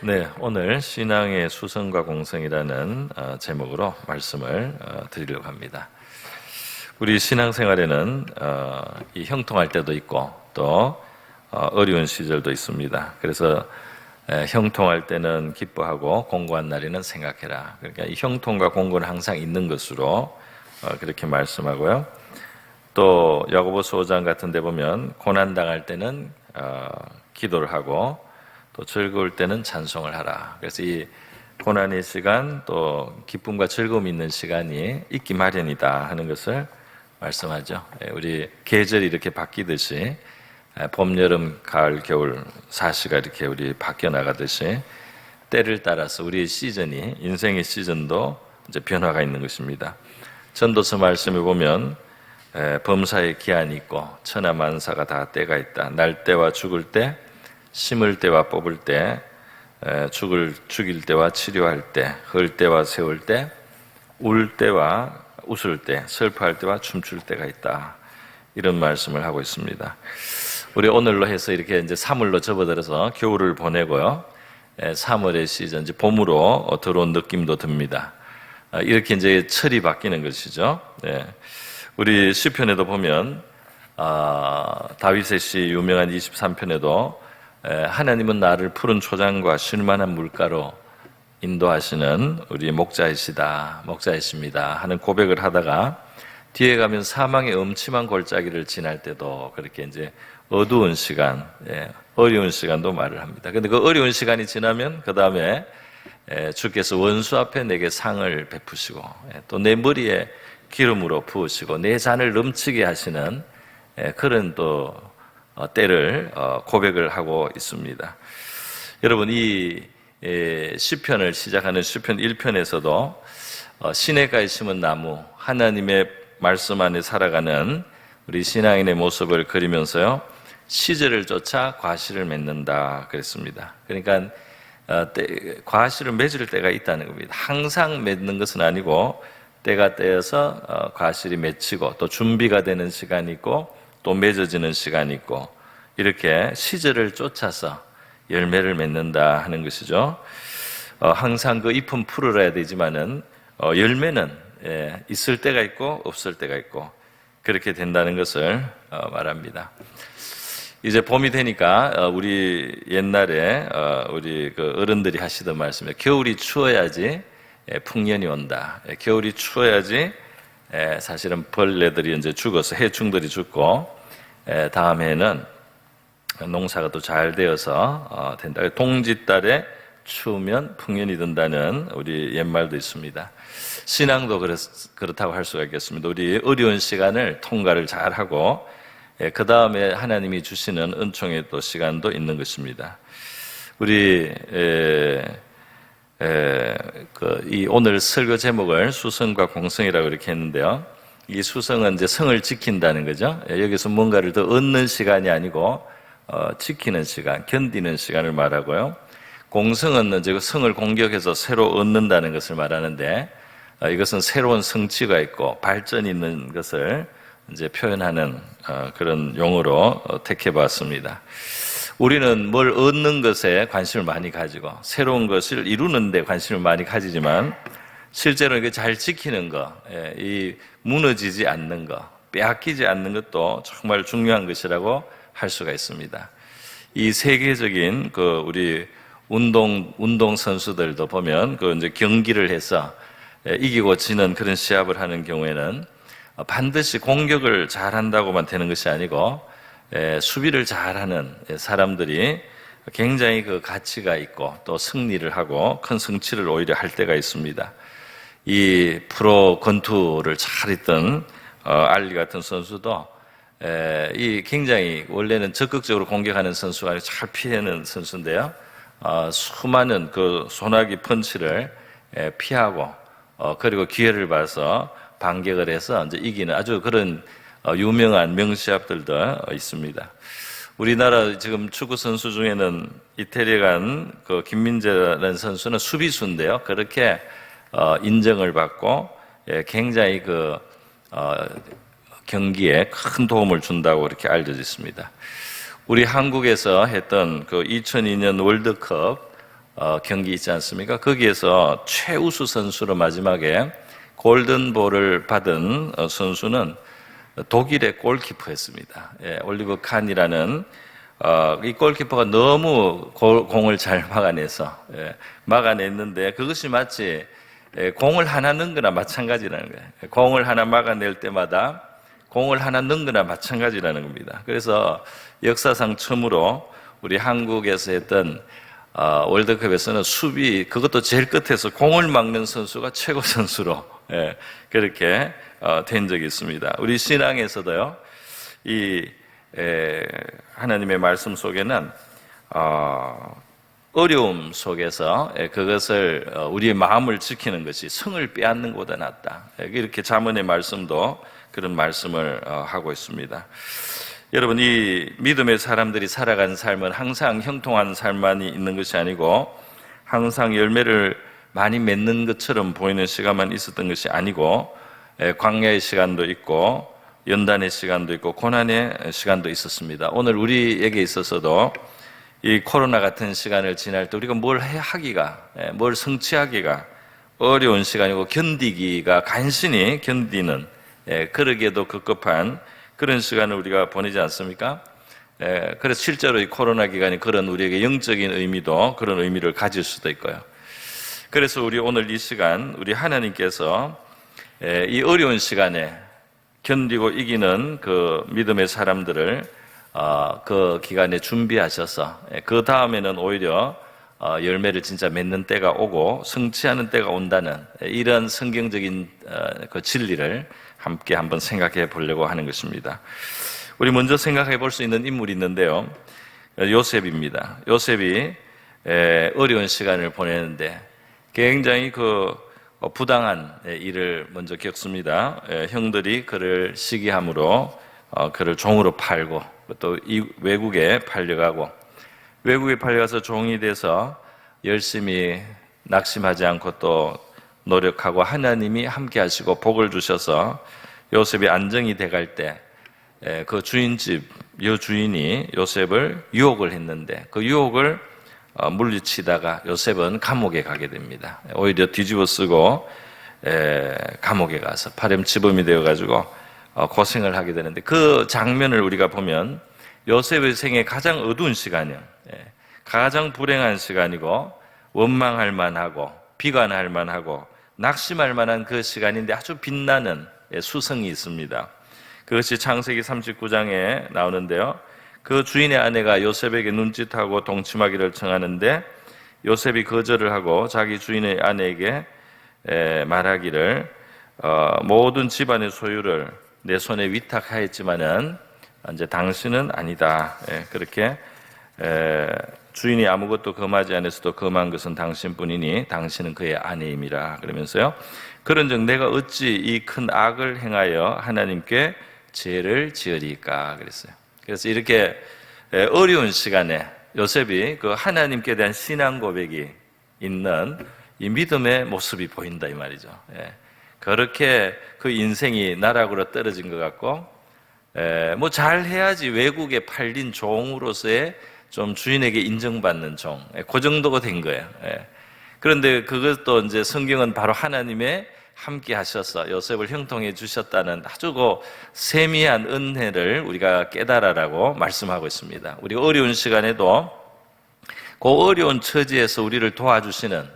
네, 오늘 신앙의 수성과 공성이라는 제목으로 말씀을 드리려고 합니다. 우리 신앙생활에는 이 형통할 때도 있고 또 어려운 시절도 있습니다. 그래서 형통할 때는 기뻐하고 공고한 날에는 생각해라. 그러니까 이 형통과 공고는 항상 있는 것으로 그렇게 말씀하고요. 또 야고보서 5장 같은 데 보면 고난당할 때는 기도를 하고 또 즐거울 때는 찬송을 하라. 그래서 이 고난의 시간 또 기쁨과 즐거움이 있는 시간이 있기 마련이다 하는 것을 말씀하죠. 우리 계절이 이렇게 바뀌듯이 봄, 여름, 가을, 겨울 사시가 이렇게 우리 바뀌어 나가듯이 때를 따라서 우리의 시즌이 인생의 시즌도 이제 변화가 있는 것입니다. 전도서 말씀에 보면 범사의 기한이 있고 천하만사가 다 때가 있다. 날 때와 죽을 때, 심을 때와 뽑을 때, 죽일 때와 치료할 때, 흘 때와 세울 때, 울 때와 웃을 때, 슬퍼할 때와 춤출 때가 있다. 이런 말씀을 하고 있습니다. 우리 오늘로 해서 이렇게 이제 3월로 접어들어서 겨울을 보내고요. 3월의 시즌, 이제 봄으로 들어온 느낌도 듭니다. 이렇게 이제 철이 바뀌는 것이죠. 네. 우리 시편에도 보면 다윗의 시 유명한 23편에도 하나님은 나를 푸른 초장과 쉴만한 물가로 인도하시는 우리 목자이십니다 하는 고백을 하다가 뒤에 가면 사망의 음침한 골짜기를 지날 때도 그렇게 이제 어두운 시간, 어려운 시간도 말을 합니다. 근데 그 어려운 시간이 지나면 그 다음에 주께서 원수 앞에 내게 상을 베푸시고 또 내 머리에 기름으로 부으시고 내 잔을 넘치게 하시는 그런 또 때를 고백을 하고 있습니다. 여러분, 이 시편을 시작하는 시편 1편에서도 시냇가에 심은 나무, 하나님의 말씀 안에 살아가는 우리 신앙인의 모습을 그리면서요, 시절을 쫓아 과실을 맺는다 그랬습니다. 그러니까 과실을 맺을 때가 있다는 겁니다. 항상 맺는 것은 아니고 때가 때여서 과실이 맺히고 또 준비가 되는 시간이 있고 또 맺어지는 시간이 있고 이렇게 시절을 쫓아서 열매를 맺는다 하는 것이죠. 항상 그 잎은 푸르러야 되지만은 열매는 있을 때가 있고 없을 때가 있고 그렇게 된다는 것을 말합니다. 이제 봄이 되니까 우리 옛날에 우리 그 어른들이 하시던 말씀이에요. 겨울이 추워야지 풍년이 온다. 겨울이 추워야지 사실은 벌레들이 이제 죽어서 해충들이 죽고 다음 해에는 농사가 또 잘 되어서 된다. 동짓달에 추우면 풍년이 든다는 우리 옛말도 있습니다. 신앙도 그렇다고 할 수가 있겠습니다. 우리 어려운 시간을 통과를 잘하고 그 다음에 하나님이 주시는 은총의 또 시간도 있는 것입니다. 우리 이 오늘 설교 제목을 수성과 공성이라고 이렇게 했는데요. 이 수성은 이제 성을 지킨다는 거죠. 여기서 뭔가를 더 얻는 시간이 아니고 지키는 시간, 견디는 시간을 말하고요. 공성은 이제 성을 공격해서 새로 얻는다는 것을 말하는데 이것은 새로운 성취가 있고 발전이 있는 것을 이제 표현하는 그런 용어로 택해봤습니다. 우리는 뭘 얻는 것에 관심을 많이 가지고 새로운 것을 이루는 데 관심을 많이 가지지만 실제로 이게 잘 지키는 것, 이 무너지지 않는 것, 빼앗기지 않는 것도 정말 중요한 것이라고 할 수가 있습니다. 이 세계적인 그 우리 운동 선수들도 보면 그 이제 경기를 해서 이기고 지는 그런 시합을 하는 경우에는 반드시 공격을 잘한다고만 되는 것이 아니고 수비를 잘하는 사람들이 굉장히 그 가치가 있고 또 승리를 하고 큰 성취를 오히려 할 때가 있습니다. 이 프로 권투를 잘했던 알리 같은 선수도 이 굉장히 원래는 적극적으로 공격하는 선수가 아니라 잘 피하는 선수인데요. 수많은 그 소나기 펀치를 피하고 그리고 기회를 봐서 반격을 해서 이제 이기는 아주 그런 유명한 명시합들도 있습니다. 우리나라 지금 축구 선수 중에는 이태리에 간 그 김민재라는 선수는 수비수인데요. 그렇게 인정을 받고 굉장히 그 경기에 큰 도움을 준다고 이렇게 알려져 있습니다. 우리 한국에서 했던 그 2002년 월드컵 경기 있지 않습니까? 거기에서 최우수 선수로 마지막에 골든볼을 받은 선수는 독일의 골키퍼였습니다. 올리버 칸이라는 이 골키퍼가 너무 공을 잘 막아냈는데 그것이 마치 공을 하나 넣은 거나 마찬가지라는 거예요. 공을 하나 막아낼 때마다 공을 하나 넣은 거나 마찬가지라는 겁니다. 그래서 역사상 처음으로 우리 한국에서 했던 월드컵에서는 수비, 그것도 제일 끝에서 공을 막는 선수가 최고 선수로 그렇게 된 적이 있습니다. 우리 신앙에서도요, 하나님의 말씀 속에는 어려움 속에서 그것을 우리의 마음을 지키는 것이 성을 빼앗는 것보다 낫다. 이렇게 잠언의 말씀도 그런 말씀을 하고 있습니다. 여러분, 이 믿음의 사람들이 살아가는 삶은 항상 형통한 삶만이 있는 것이 아니고 항상 열매를 많이 맺는 것처럼 보이는 시간만 있었던 것이 아니고 광야의 시간도 있고 연단의 시간도 있고 고난의 시간도 있었습니다. 오늘 우리에게 있어서도 이 코로나 같은 시간을 지날 때 우리가 뭘 뭘 성취하기가 어려운 시간이고 견디기가 간신히 견디는 그러기에도 급급한 그런 시간을 우리가 보내지 않습니까? 그래서 실제로 이 코로나 기간이 그런 우리에게 영적인 의미도 그런 의미를 가질 수도 있고요. 그래서 우리 오늘 이 시간 우리 하나님께서 이 어려운 시간에 견디고 이기는 그 믿음의 사람들을 그 기간에 준비하셔서 그 다음에는 오히려 열매를 진짜 맺는 때가 오고 성취하는 때가 온다는 이런 성경적인 그 진리를 함께 한번 생각해 보려고 하는 것입니다. 우리 먼저 생각해 볼 수 있는 인물이 있는데요. 요셉입니다. 요셉이 어려운 시간을 보내는데 굉장히 그 부당한 일을 먼저 겪습니다. 형들이 그를 시기함으로 그를 종으로 팔고 또 이 외국에 팔려가고 외국에 팔려가서 종이 돼서 열심히 낙심하지 않고 또 노력하고 하나님이 함께 하시고 복을 주셔서 요셉이 안정이 돼갈 때 그 주인집 여주인이 요셉을 유혹을 했는데 그 유혹을 물리치다가 요셉은 감옥에 가게 됩니다. 오히려 뒤집어 쓰고 감옥에 가서 파렴치범이 되어가지고 고생을 하게 되는데 그 장면을 우리가 보면 요셉의 생애 가장 어두운 시간이요, 가장 불행한 시간이고 원망할 만하고 비관할 만하고 낙심할 만한 그 시간인데 아주 빛나는 수성이 있습니다. 그것이 창세기 39장에 나오는데요. 그 주인의 아내가 요셉에게 눈짓하고 동침하기를 청하는데 요셉이 거절을 하고 자기 주인의 아내에게 말하기를 모든 집안의 소유를 내 손에 위탁하였지만은 이제 당신은 아니다. 그렇게 주인이 아무것도 금하지 않았어도 금한 것은 당신뿐이니 당신은 그의 아내임이라 그러면서요. 그런즉 내가 어찌 이 큰 악을 행하여 하나님께 죄를 지으리까 그랬어요. 그래서 이렇게 어려운 시간에 요셉이 그 하나님께 대한 신앙 고백이 있는 이 믿음의 모습이 보인다 이 말이죠. 그렇게 그 인생이 나락으로 떨어진 것 같고 뭐 잘해야지 외국에 팔린 종으로서의 좀 주인에게 인정받는 종, 그 정도가 된 거예요. 그런데 그것도 이제 성경은 바로 하나님의 함께 하셔서 요셉을 형통해 주셨다는 아주 그 세미한 은혜를 우리가 깨달아라고 말씀하고 있습니다. 우리가 어려운 시간에도 그 어려운 처지에서 우리를 도와주시는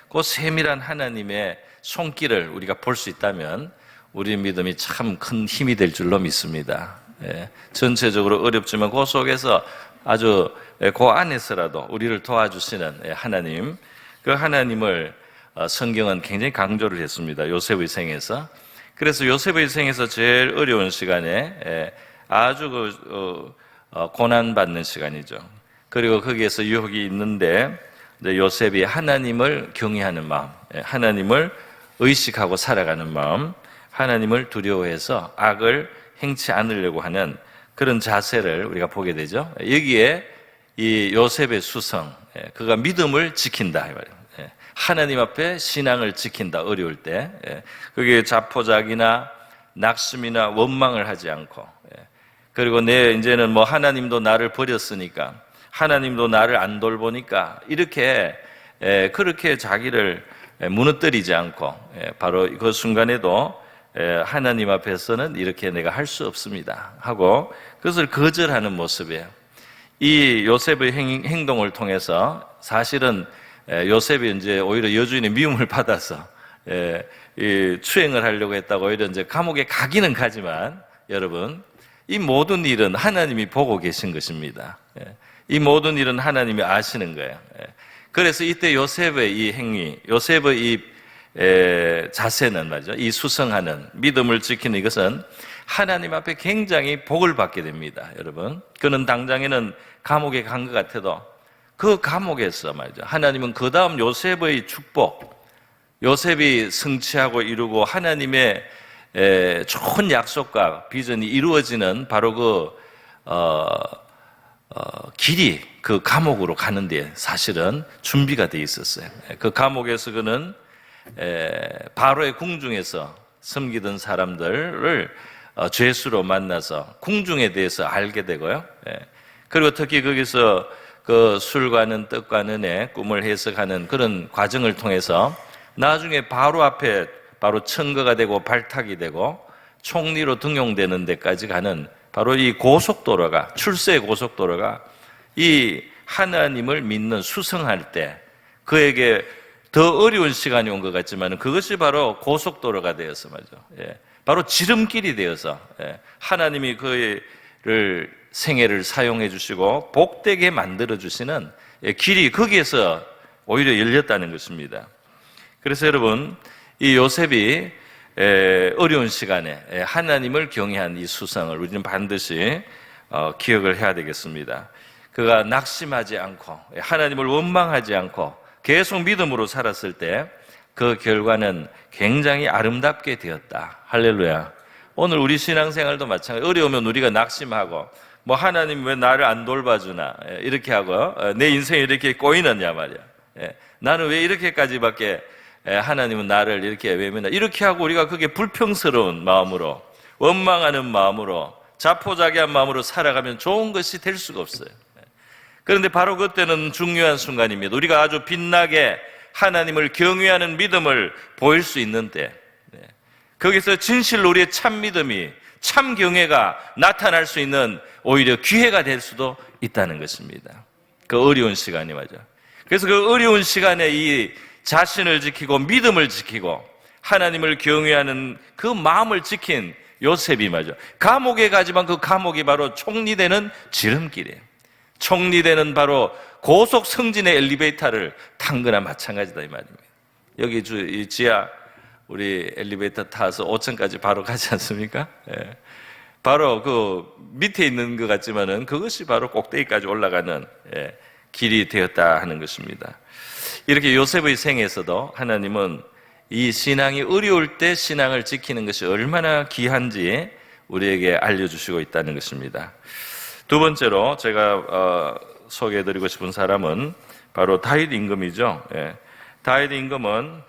그 세밀한 하나님의 손길을 우리가 볼 수 있다면 우리 믿음이 참 큰 힘이 될 줄로 믿습니다. 전체적으로 어렵지만 그 속에서 아주 그 안에서라도 우리를 도와주시는 하나님, 그 하나님을 성경은 굉장히 강조를 했습니다. 요셉의 생에서. 그래서 요셉의 생에서 제일 어려운 시간에 아주 고난받는 시간이죠. 그리고 거기에서 유혹이 있는데 요셉이 하나님을 경외하는 마음, 하나님을 의식하고 살아가는 마음, 하나님을 두려워해서 악을 행치 않으려고 하는 그런 자세를 우리가 보게 되죠. 여기에 이 요셉의 수성, 그가 믿음을 지킨다 이 말이에요. 하나님 앞에 신앙을 지킨다 어려울 때, 그게 자포자기나 낙심이나 원망을 하지 않고, 그리고 이제는 뭐 하나님도 나를 버렸으니까, 하나님도 나를 안 돌보니까 이렇게 그렇게 자기를 무너뜨리지 않고 바로 그 순간에도 하나님 앞에서는 이렇게 내가 할 수 없습니다 하고 그것을 거절하는 모습이에요. 이 요셉의 행동을 통해서 사실은 요셉이 이제 오히려 여주인의 미움을 받아서 추행을 하려고 했다고 오히려 이제 감옥에 가기는 가지만 여러분 이 모든 일은 하나님이 보고 계신 것입니다. 이 모든 일은 하나님이 아시는 거예요. 그래서 이때 요셉의 이 행위, 요셉의 이 자세는 말이죠. 이 수성하는 믿음을 지키는 이것은 하나님 앞에 굉장히 복을 받게 됩니다. 여러분, 그는 당장에는 감옥에 간 것 같아도 그 감옥에서 말이죠. 하나님은 그 다음 요셉의 축복, 요셉이 성취하고 이루고 하나님의 좋은 약속과 비전이 이루어지는 바로 그 길이 그 감옥으로 가는데 사실은 준비가 되어 있었어요. 그 감옥에서 그는 바로의 궁중에서 섬기던 사람들을 죄수로 만나서 궁중에 대해서 알게 되고요. 그리고 특히 거기서 그 술과는 떡과는의 꿈을 해석하는 그런 과정을 통해서 나중에 바로 앞에 바로 청거가 되고 발탁이 되고 총리로 등용되는 데까지 가는 바로 이 고속도로가, 출세의 고속도로가 이 하나님을 믿는 수성할 때 그에게 더 어려운 시간이 온 것 같지만 그것이 바로 고속도로가 되어서 말이죠. 바로 지름길이 되어서 하나님이 그를 생애를 사용해 주시고 복되게 만들어 주시는 길이 거기에서 오히려 열렸다는 것입니다. 그래서 여러분 이 요셉이 어려운 시간에 하나님을 경외한 이 수상을 우리는 반드시 기억을 해야 되겠습니다. 그가 낙심하지 않고 하나님을 원망하지 않고 계속 믿음으로 살았을 때 그 결과는 굉장히 아름답게 되었다. 할렐루야. 오늘 우리 신앙생활도 마찬가지. 어려우면 우리가 낙심하고 뭐 하나님 왜 나를 안 돌봐주나 이렇게 하고 내 인생이 이렇게 꼬이느냐 말이야. 나는 왜 이렇게까지밖에 하나님은 나를 이렇게 외면하 이렇게 하고 우리가 그게 불평스러운 마음으로 원망하는 마음으로 자포자기한 마음으로 살아가면 좋은 것이 될 수가 없어요. 그런데 바로 그때는 중요한 순간입니다. 우리가 아주 빛나게 하나님을 경외하는 믿음을 보일 수 있는 때 거기서 진실로 우리의 참 믿음이 참 경외가 나타날 수 있는 오히려 기회가 될 수도 있다는 것입니다. 그 어려운 시간이 맞아. 그래서 그 어려운 시간에 이 자신을 지키고 믿음을 지키고 하나님을 경외하는 그 마음을 지킨 요셉이 말이죠. 감옥에 가지만 그 감옥이 바로 총리되는 지름길이에요. 총리되는 바로 고속 승진의 엘리베이터를 탄 거나 마찬가지다 이 말입니다. 여기 이 지하 우리 엘리베이터 타서 5층까지 바로 가지 않습니까? 바로 그 밑에 있는 것 같지만은 그것이 바로 꼭대기까지 올라가는 길이 되었다 하는 것입니다. 이렇게 요셉의 생에서도 하나님은 이 신앙이 어려울 때 신앙을 지키는 것이 얼마나 귀한지 우리에게 알려주시고 있다는 것입니다. 두 번째로 제가 소개해드리고 싶은 사람은 바로 다윗 임금이죠. 다윗 임금은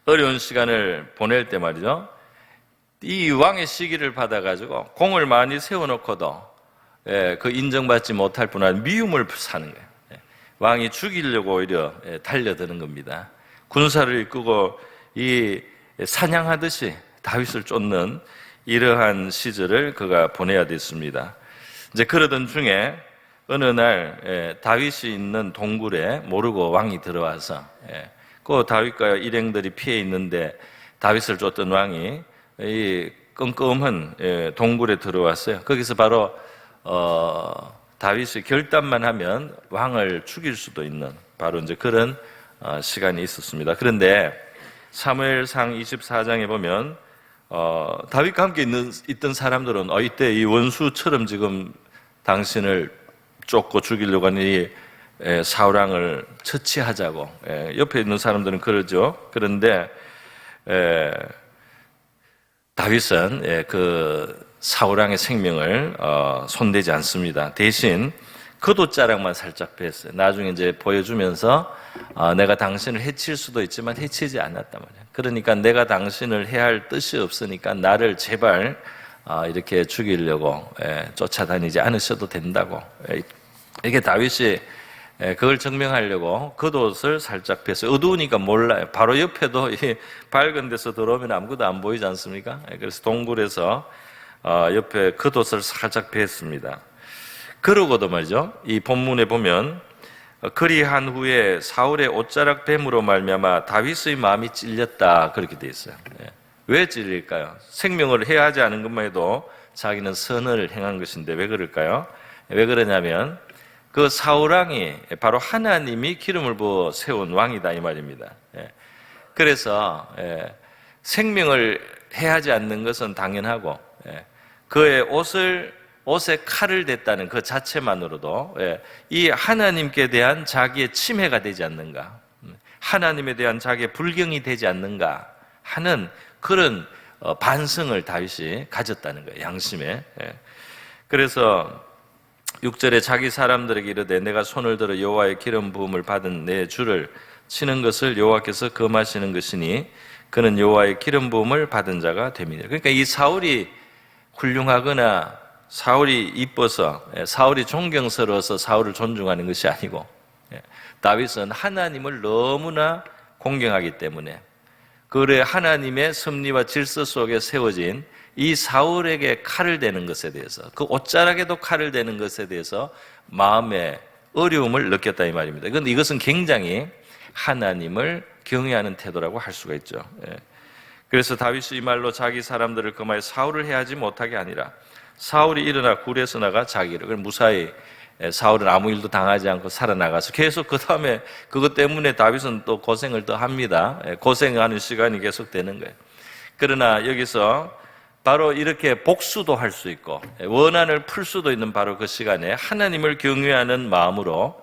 어려운 시간을 보낼 때 말이죠. 이 왕의 시기를 받아가지고 공을 많이 세워놓고도 그 인정받지 못할 뿐만 미움을 사는 거예요. 왕이 죽이려고 오히려 달려드는 겁니다. 군사를 이끌고 이 사냥하듯이 다윗을 쫓는 이러한 시절을 그가 보내야 됐습니다. 이제 그러던 중에 어느 날 다윗이 있는 동굴에 모르고 왕이 들어와서 그 다윗과 일행들이 피해 있는데 다윗을 쫓던 왕이 이 끔끔한 동굴에 들어왔어요. 거기서 바로 다윗이 결단만 하면 왕을 죽일 수도 있는 바로 이제 그런 시간이 있었습니다. 그런데 사무엘상 24장에 보면 다윗과 함께 있던 사람들은 이때 이 원수처럼 지금 당신을 쫓고 죽이려고 하는 이 사울왕을 처치하자고 옆에 있는 사람들은 그러죠. 그런데 다윗은 그 사울왕의 생명을 손대지 않습니다. 대신 겉옷자락만 살짝 뺐어요. 나중에 이제 보여주면서 내가 당신을 해칠 수도 있지만 해치지 않았단 말이에요. 그러니까 내가 당신을 해야 할 뜻이 없으니까 나를 제발 이렇게 죽이려고 쫓아다니지 않으셔도 된다고. 이게 다윗이 그걸 증명하려고 겉옷을 살짝 펴서 어두우니까 몰라요. 바로 옆에도 이 밝은 데서 들어오면 아무것도 안 보이지 않습니까? 그래서 동굴에서 옆에 겉옷을 살짝 폈습니다. 그러고도 말이죠. 이 본문에 보면 그리한 후에 사울의 옷자락 뱀으로 말미암아 다윗의 마음이 찔렸다 그렇게 돼 있어요. 왜 찔릴까요? 생명을 해하지 않은 것만 해도 자기는 선을 행한 것인데 왜 그럴까요? 왜 그러냐면 그 사울왕이 바로 하나님이 기름을 부어 세운 왕이다 이 말입니다. 그래서 생명을 해하지 않는 것은 당연하고 그의 옷에 칼을 댔다는 그 자체만으로도 이 하나님께 대한 자기의 침해가 되지 않는가, 하나님에 대한 자기의 불경이 되지 않는가 하는 그런 반성을 다윗이 가졌다는 거예요. 양심에. 그래서 6절에 자기 사람들에게 이르되 내가 손을 들어 여호와의 기름 부음을 받은 내 주를 치는 것을 여호와께서 금하시는 것이니 그는 여호와의 기름 부음을 받은 자가 됩니다. 그러니까 이 사울이 훌륭하거나 사울이 이뻐서 사울이 존경스러워서 사울을 존중하는 것이 아니고 다윗은 하나님을 너무나 공경하기 때문에 그래 하나님의 섭리와 질서 속에 세워진 이 사울에게 칼을 대는 것에 대해서 그 옷자락에도 칼을 대는 것에 대해서 마음의 어려움을 느꼈다 이 말입니다. 그런데 이것은 굉장히 하나님을 경외하는 태도라고 할 수가 있죠. 그래서 다윗이 이 말로 자기 사람들을 금하여 사울을 해하지 못하게 아니라 사울이 일어나 굴에서 나가 자기를 무사히 사울은 아무 일도 당하지 않고 살아나가서 계속 그 다음에 그것 때문에 다윗은 또 고생을 더 합니다. 고생하는 시간이 계속 되는 거예요. 그러나 여기서 바로 이렇게 복수도 할 수 있고 원한을 풀 수도 있는 바로 그 시간에 하나님을 경외하는 마음으로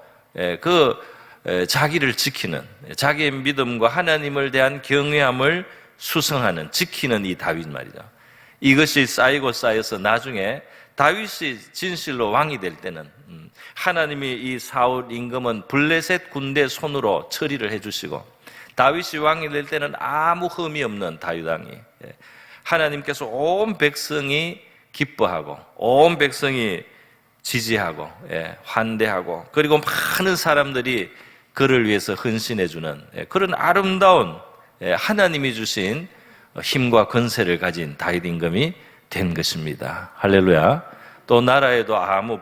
자기를 지키는 자기의 믿음과 하나님을 대한 경외함을 수성하는 지키는 이 다윗 말이죠. 이것이 쌓이고 쌓여서 나중에 다윗이 진실로 왕이 될 때는 하나님이 이 사울 임금은 블레셋 군대 손으로 처리를 해주시고 다윗이 왕이 될 때는 아무 흠이 없는 다윗 왕이 하나님께서 온 백성이 기뻐하고 온 백성이 지지하고 환대하고 그리고 많은 사람들이 그를 위해서 헌신해주는 그런 아름다운 하나님이 주신 힘과 권세를 가진 다윗 임금이 된 것입니다. 할렐루야. 또 나라에도 아무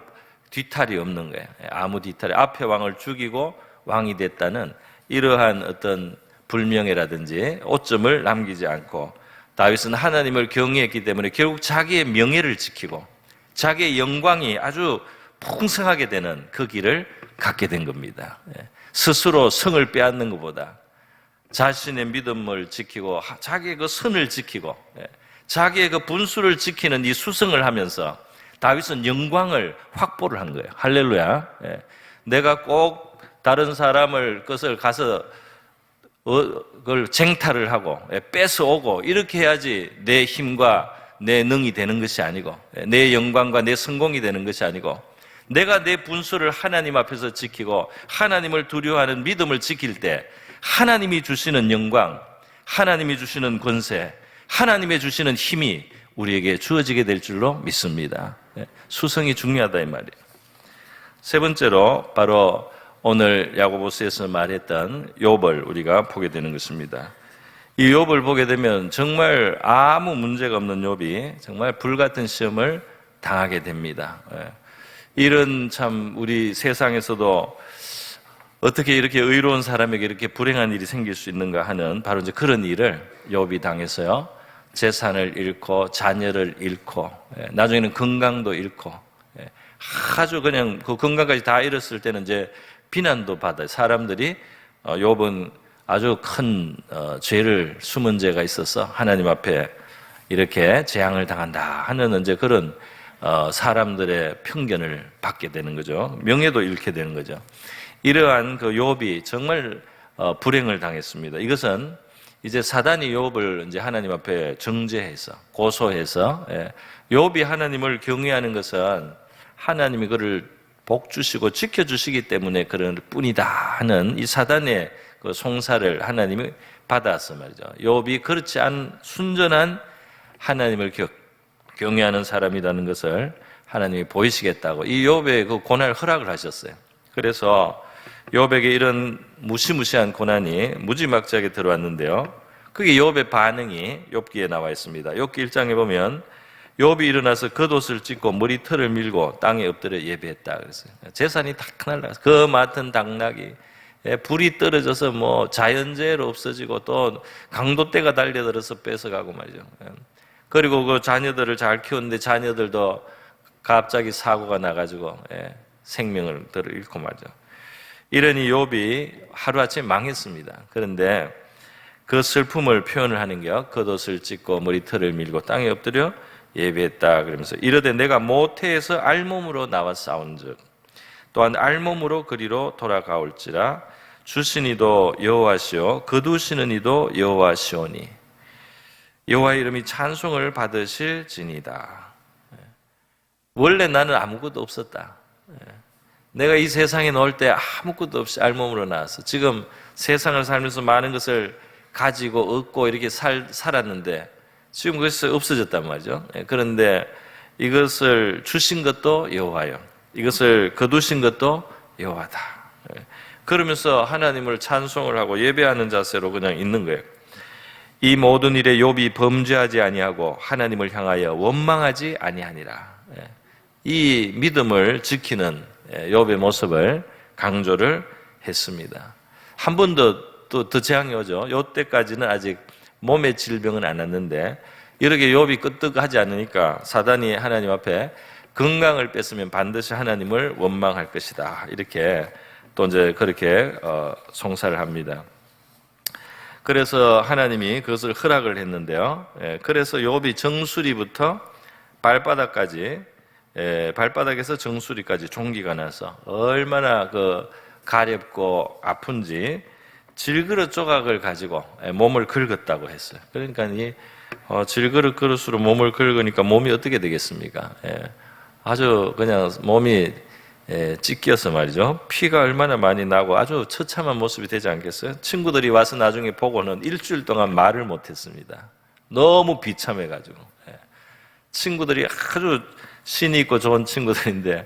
뒤탈이 없는 거예요. 아무 뒤탈이 앞에 왕을 죽이고 왕이 됐다는 이러한 어떤 불명예라든지 오점을 남기지 않고 다윗은 하나님을 경외했기 때문에 결국 자기의 명예를 지키고 자기의 영광이 아주 풍성하게 되는 그 길을 갖게 된 겁니다. 스스로 성을 빼앗는 것보다 자신의 믿음을 지키고 자기의 그 선을 지키고 자기의 그 분수를 지키는 이 수성을 하면서 다윗은 영광을 확보를 한 거예요. 할렐루야. 내가 꼭 다른 사람을 것을 가서 그걸 쟁탈을 하고 뺏어오고 이렇게 해야지 내 힘과 내 능이 되는 것이 아니고 내 영광과 내 성공이 되는 것이 아니고 내가 내 분수를 하나님 앞에서 지키고 하나님을 두려워하는 믿음을 지킬 때 하나님이 주시는 영광, 하나님이 주시는 권세, 하나님이 주시는 힘이 우리에게 주어지게 될 줄로 믿습니다. 수성이 중요하다 이 말이에요. 세 번째로 바로 오늘 야고보서에서 말했던 욥을 우리가 보게 되는 것입니다. 이 욥을 보게 되면 정말 아무 문제가 없는 욥이 정말 불같은 시험을 당하게 됩니다. 이런 참 우리 세상에서도 어떻게 이렇게 의로운 사람에게 이렇게 불행한 일이 생길 수 있는가 하는 바로 이제 그런 일을 욥이 당해서요. 재산을 잃고 자녀를 잃고 나중에는 건강도 잃고 아주 그냥 그 건강까지 다 잃었을 때는 이제 비난도 받아요. 사람들이 욥은 아주 큰 죄를 숨은 죄가 있어서 하나님 앞에 이렇게 재앙을 당한다 하는 이제 그런 사람들의 편견을 받게 되는 거죠. 명예도 잃게 되는 거죠. 이러한 그 욥이 정말 불행을 당했습니다. 이것은 이제 사단이 욥을 이제 하나님 앞에 정죄해서 고소해서 욥이 하나님을 경외하는 것은 하나님이 그를 복 주시고 지켜주시기 때문에 그런 뿐이다 하는 이 사단의 그 송사를 하나님이 받아서 말이죠. 욥이 그렇지 않은 순전한 하나님을 경외하는 사람이라는 것을 하나님이 보이시겠다고 이 욥의 그 고난을 허락을 하셨어요. 그래서 욥에게 이런 무시무시한 고난이 무지막지하게 들어왔는데요. 그게 욥의 반응이 욥기에 나와 있습니다. 욥기 1장에 보면 욥이 일어나서 겉옷을 찢고 머리털을 밀고 땅에 엎드려 예배했다 그랬어요. 재산이 다 날라가서 그 맡은 당나귀, 불이 떨어져서 뭐 자연재해로 없어지고 또 강도떼가 달려들어서 뺏어가고 말이죠. 그리고 그 자녀들을 잘 키웠는데 자녀들도 갑자기 사고가 나가지고 생명을 잃고 말이죠. 이러니 욥이 하루아침에 망했습니다. 그런데 그 슬픔을 표현을 하는 게요, 겉옷을 찢고 머리털을 밀고 땅에 엎드려 예배했다 그러면서 이르되 내가 모태에서 알몸으로 나와 싸운즉 또한 알몸으로 그리로 돌아가올지라 주신 이도 여호와시오 거두시는 이도 여호와시오니 여호와의 이름이 찬송을 받으실지니다. 원래 나는 아무것도 없었다. 내가 이 세상에 나올 때 아무것도 없이 알몸으로 나왔어. 지금 세상을 살면서 많은 것을 가지고 얻고 이렇게 살았는데 지금 그것이 없어졌단 말이죠. 그런데 이것을 주신 것도 여호와요, 이것을 거두신 것도 여호와다. 그러면서 하나님을 찬송을 하고 예배하는 자세로 그냥 있는 거예요. 이 모든 일에 욥이 범죄하지 아니하고 하나님을 향하여 원망하지 아니하니라. 이 믿음을 지키는 욥의 모습을 강조를 했습니다. 한 번 더 재앙이 오죠. 이때까지는 아직 몸의 질병은 안 왔는데 이렇게 욥이 끄떡하지 않으니까 사단이 하나님 앞에 건강을 뺐으면 반드시 하나님을 원망할 것이다. 이렇게 또 이제 그렇게 송사를 합니다. 그래서 하나님이 그것을 허락을 했는데요. 그래서 욥이 정수리부터 발바닥까지, 발바닥에서 정수리까지 종기가 나서 얼마나 그 가렵고 아픈지 질그릇 조각을 가지고 몸을 긁었다고 했어요. 그러니까 이 질그릇 그릇으로 몸을 긁으니까 몸이 어떻게 되겠습니까? 아주 그냥 몸이 찢겨서 말이죠. 피가 얼마나 많이 나고 아주 처참한 모습이 되지 않겠어요? 친구들이 와서 나중에 보고는 일주일 동안 말을 못했습니다. 너무 비참해가지고. 친구들이 아주 신이 있고 좋은 친구들인데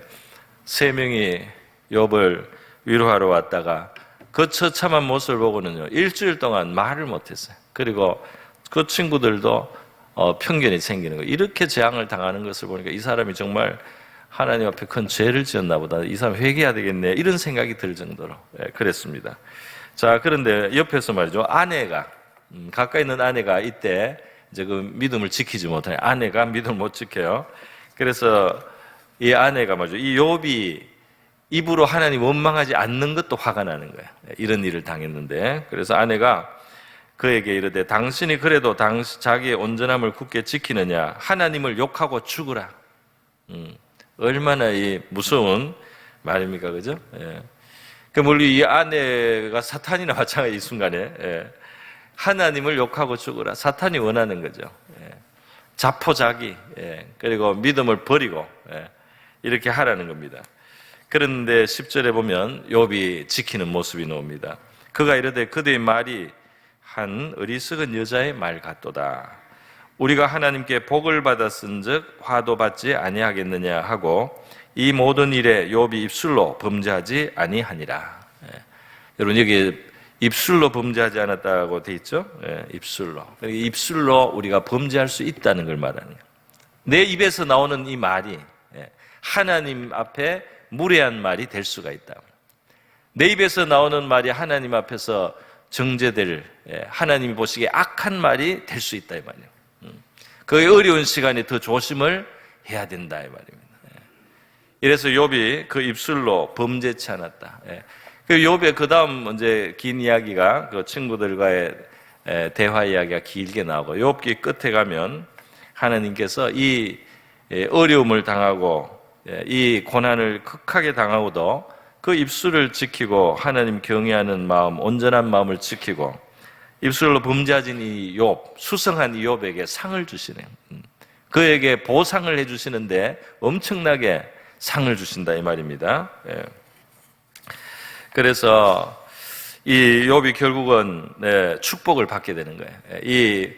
3명이 욥을 위로하러 왔다가 그 처참한 모습을 보고는요, 일주일 동안 말을 못했어요. 그리고 그 친구들도 편견이 생기는 거예요. 이렇게 재앙을 당하는 것을 보니까 이 사람이 정말 하나님 앞에 큰 죄를 지었나 보다. 이 사람 회개해야 되겠네. 이런 생각이 들 정도로 그랬습니다. 자, 그런데 옆에서 말이죠. 아내가, 가까이 있는 아내가 이때 이제 그 믿음을 지키지 못해요. 아내가 믿음을 못 지켜요. 그래서 이 아내가 말이죠. 이 욥이 입으로 하나님 원망하지 않는 것도 화가 나는 거예요. 이런 일을 당했는데. 그래서 아내가 그에게 이르되 당신이 그래도 자기의 온전함을 굳게 지키느냐? 하나님을 욕하고 죽으라. 얼마나 이 무서운 말입니까? 그죠? 그 물론 이 아내가 사탄이나 마찬가지 이 순간에 하나님을 욕하고 죽으라. 사탄이 원하는 거죠. 자포자기, 그리고 믿음을 버리고 이렇게 하라는 겁니다. 그런데 10절에 보면 욥이 지키는 모습이 나옵니다. 그가 이르되 그대의 말이 한 어리석은 여자의 말 같도다. 우리가 하나님께 복을 받았은즉 화도 받지 아니하겠느냐 하고 이 모든 일에 욥이 입술로 범죄하지 아니하니라. 여러분 여기 입술로 범죄하지 않았다고 돼 있죠? 입술로. 입술로 우리가 범죄할 수 있다는 걸 말하는 거예요. 내 입에서 나오는 이 말이 하나님 앞에 무례한 말이 될 수가 있다. 내 입에서 나오는 말이 하나님 앞에서 정죄될, 하나님이 보시기에 악한 말이 될 수 있다 이 말이에요. 그 어려운 시간에 더 조심을 해야 된다 이 말입니다. 이래서 욥이 그 입술로 범죄치 않았다. 그 욥의 그 다음 이제 긴 이야기가 그 친구들과의 대화 이야기가 길게 나오고 욥기 끝에 가면 하나님께서 이 어려움을 당하고 이 고난을 극하게 당하고도 그 입술을 지키고 하나님 경외하는 마음, 온전한 마음을 지키고 입술로 범죄하진 이 욥, 수성한 이 욥에게 상을 주시네요. 그에게 보상을 해주시는데 엄청나게 상을 주신다 이 말입니다. 그래서 이 욥이 결국은 축복을 받게 되는 거예요. 이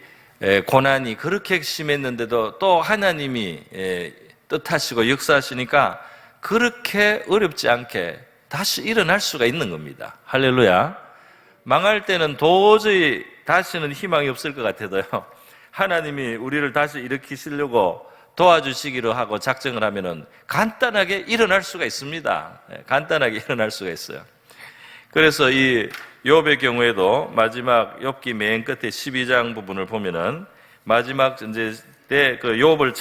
고난이 그렇게 심했는데도 또 하나님이 뜻하시고 역사하시니까 그렇게 어렵지 않게 다시 일어날 수가 있는 겁니다. 할렐루야. 망할 때는 도저히 다시는 희망이 없을 것 같아도요, 하나님이 우리를 다시 일으키시려고 도와주시기로 하고 작정을 하면은 간단하게 일어날 수가 있습니다. 간단하게 일어날 수가 있어요. 그래서 이 욥의 경우에도 마지막 욥기 맨 끝에 12장 부분을 보면은 마지막 이제 때 그 욥을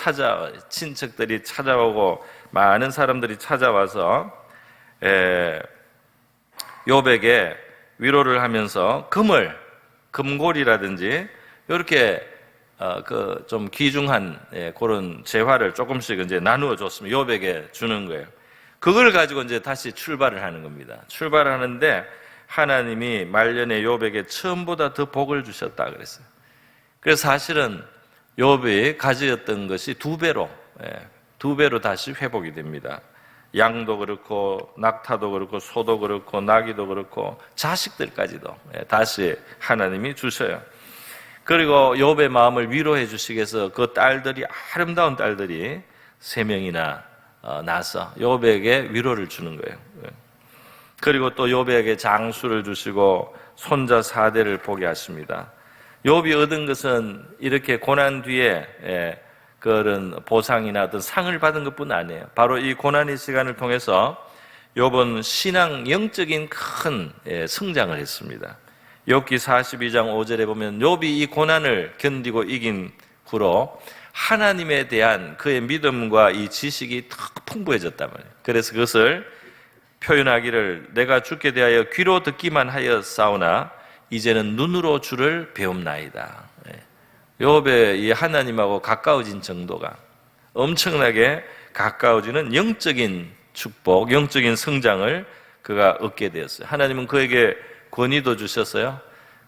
친척들이 찾아오고 많은 사람들이 찾아와서 욥에게 위로를 하면서 금골이라든지 이렇게 그 좀 귀중한 그런 재화를 조금씩 이제 나누어 줬으면 욥에게 주는 거예요. 그걸 가지고 이제 다시 출발을 하는 겁니다. 출발을 하는데 하나님이 말년에 욥에게 처음보다 더 복을 주셨다 그랬어요. 그래서 사실은 욥이 가지었던 것이 두 배로 다시 회복이 됩니다. 양도 그렇고 낙타도 그렇고 소도 그렇고 나귀도 그렇고 자식들까지도 다시 하나님이 주셔요. 그리고 욥의 마음을 위로해 주시기 위해서 그 딸들이, 아름다운 딸들이 3명이나 나서 욥에게 위로를 주는 거예요. 그리고 또 욥에게 장수를 주시고 손자 4대를 보게 하십니다. 욥이 얻은 것은 이렇게 고난 뒤에 그런 보상이나 어떤 상을 받은 것뿐 아니에요. 바로 이 고난의 시간을 통해서 욥은 신앙 영적인 큰 성장을 했습니다. 욥기 42장 5절에 보면 욥이 이 고난을 견디고 이긴 후로 하나님에 대한 그의 믿음과 이 지식이 더 풍부해졌단 말이에요. 그래서 그것을 표현하기를 내가 주께 대하여 귀로 듣기만 하였사오나 이제는 눈으로 주를 배움나이다. 욥의 이 하나님하고 가까워진 정도가 엄청나게 가까워지는 영적인 축복, 영적인 성장을 그가 얻게 되었어요. 하나님은 그에게 권위도 주셨어요.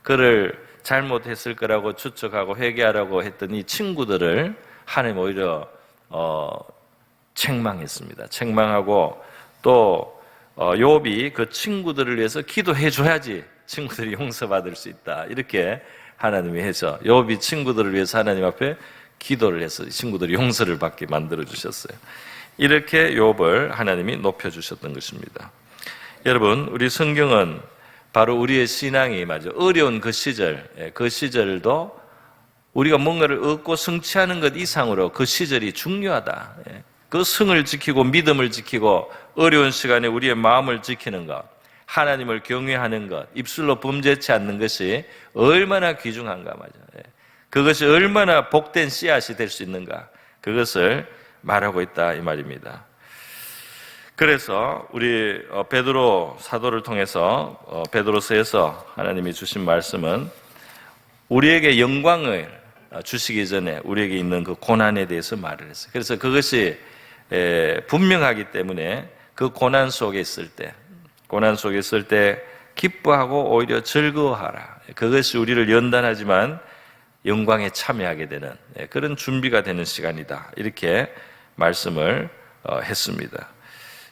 그를 잘못했을 거라고 추측하고 회개하라고 했던 이 친구들을 하나님 오히려 책망했습니다. 책망하고 또 욥이 그 친구들을 위해서 기도해 줘야지 친구들이 용서받을 수 있다. 이렇게 하나님이 해서 욥이 친구들을 위해서 하나님 앞에 기도를 해서 친구들이 용서를 받게 만들어 주셨어요. 이렇게 욥을 하나님이 높여 주셨던 것입니다. 여러분, 우리 성경은 바로 우리의 신앙이 어려운 그 시절도 우리가 뭔가를 얻고 성취하는 것 이상으로 그 시절이 중요하다. 그 성을 지키고 믿음을 지키고 어려운 시간에 우리의 마음을 지키는 것, 하나님을 경외하는 것, 입술로 범죄치 않는 것이 얼마나 귀중한가 말이죠. 그것이 얼마나 복된 씨앗이 될 수 있는가, 그것을 말하고 있다 이 말입니다. 그래서 우리 베드로 사도를 통해서 베드로서에서 하나님이 주신 말씀은 우리에게 영광을 주시기 전에 우리에게 있는 그 고난에 대해서 말을 했어요. 그래서 그것이 분명하기 때문에 그 고난 속에 있을 때 기뻐하고 오히려 즐거워하라. 그것이 우리를 연단하지만 영광에 참여하게 되는 그런 준비가 되는 시간이다. 이렇게 말씀을 했습니다.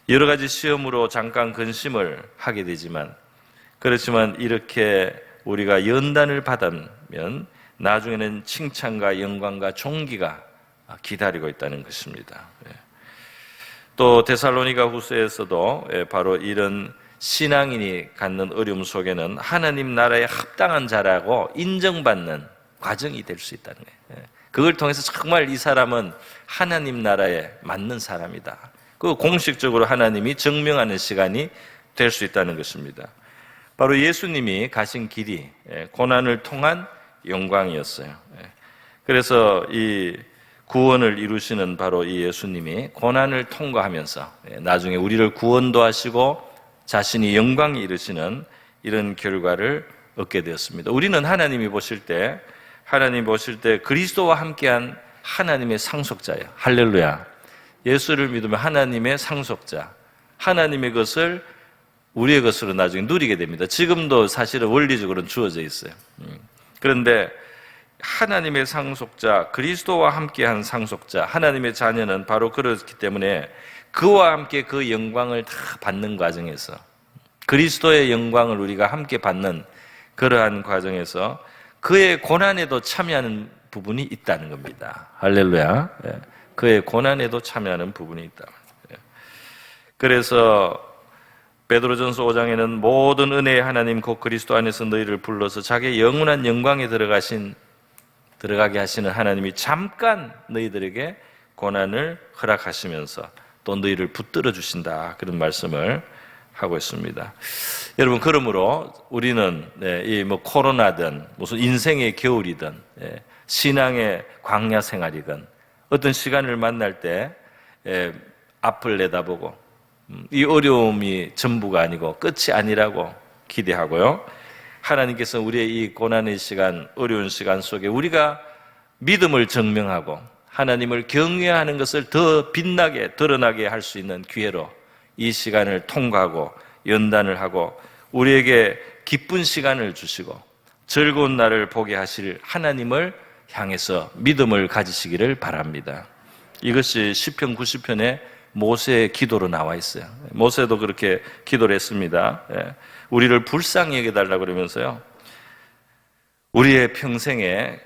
여러 가지 시험으로 잠깐 근심을 하게 되지만, 그렇지만 이렇게 우리가 연단을 받으면 나중에는 칭찬과 영광과 존귀가 기다리고 있다는 것입니다. 또 데살로니가 후서에서도 바로 이런 신앙인이 갖는 어려움 속에는 하나님 나라에 합당한 자라고 인정받는 과정이 될 수 있다는 거예요. 그걸 통해서 정말 이 사람은 하나님 나라에 맞는 사람이다. 그 공식적으로 하나님이 증명하는 시간이 될 수 있다는 것입니다. 바로 예수님이 가신 길이 고난을 통한 영광이었어요. 그래서 이 구원을 이루시는 바로 이 예수님이 고난을 통과하면서 나중에 우리를 구원도 하시고 자신이 영광에 이르시는 이런 결과를 얻게 되었습니다. 우리는 하나님 보실 때 그리스도와 함께한 하나님의 상속자예요. 할렐루야. 예수를 믿으면 하나님의 상속자, 하나님의 것을 우리의 것으로 나중에 누리게 됩니다. 지금도 사실은 원리적으로는 주어져 있어요. 그런데 하나님의 상속자, 그리스도와 함께한 상속자, 하나님의 자녀는 바로 그렇기 때문에 그와 함께 그 영광을 다 받는 과정에서, 그리스도의 영광을 우리가 함께 받는 그러한 과정에서 그의 고난에도 참여하는 부분이 있다는 겁니다. 할렐루야. 그의 고난에도 참여하는 부분이 있다. 그래서 베드로전서 5장에는 모든 은혜의 하나님 곧 그리스도 안에서 너희를 불러서 자기의 영원한 영광에 들어가게 하시는 하나님이 잠깐 너희들에게 고난을 허락하시면서 또 너희를 붙들어 주신다, 그런 말씀을 하고 있습니다. 여러분, 그러므로 우리는 이 코로나든 무슨 인생의 겨울이든 신앙의 광야 생활이든 어떤 시간을 만날 때 앞을 내다보고 이 어려움이 전부가 아니고 끝이 아니라고 기대하고요, 하나님께서 우리의 이 고난의 시간, 어려운 시간 속에 우리가 믿음을 증명하고 하나님을 경외하는 것을 더 빛나게 드러나게 할 수 있는 기회로 이 시간을 통과하고 연단을 하고 우리에게 기쁜 시간을 주시고 즐거운 날을 보게 하실 하나님을 향해서 믿음을 가지시기를 바랍니다. 이것이 시편 90편에 모세의 기도로 나와 있어요. 모세도 그렇게 기도를 했습니다. 우리를 불쌍히 여겨달라고 그러면서요, 우리의 평생에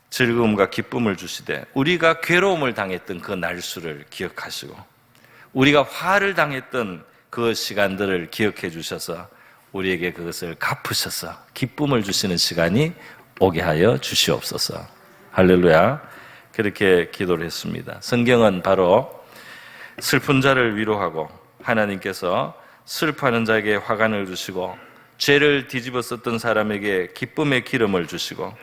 즐거움과 기쁨을 주시되 우리가 괴로움을 당했던 그 날수를 기억하시고 우리가 화를 당했던 그 시간들을 기억해 주셔서 우리에게 그것을 갚으셔서 기쁨을 주시는 시간이 오게 하여 주시옵소서. 할렐루야. 그렇게 기도를 했습니다. 성경은 바로 슬픈 자를 위로하고 하나님께서 슬퍼하는 자에게 화관을 주시고 죄를 뒤집어 썼던 사람에게 기쁨의 기름을 주시고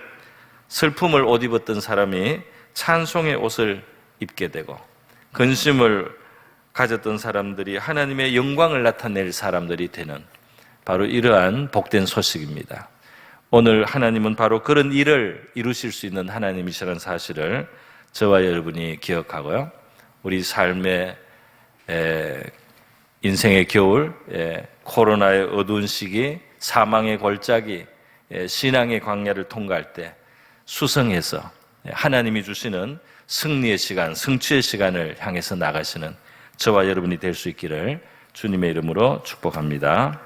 슬픔을 옷 입었던 사람이 찬송의 옷을 입게 되고 근심을 가졌던 사람들이 하나님의 영광을 나타낼 사람들이 되는 바로 이러한 복된 소식입니다. 오늘 하나님은 바로 그런 일을 이루실 수 있는 하나님이시라는 사실을 저와 여러분이 기억하고요, 우리 삶의 인생의 겨울, 코로나의 어두운 시기, 사망의 골짜기, 신앙의 광야를 통과할 때 수성해서 하나님이 주시는 승리의 시간, 성취의 시간을 향해서 나가시는 저와 여러분이 될 수 있기를 주님의 이름으로 축복합니다.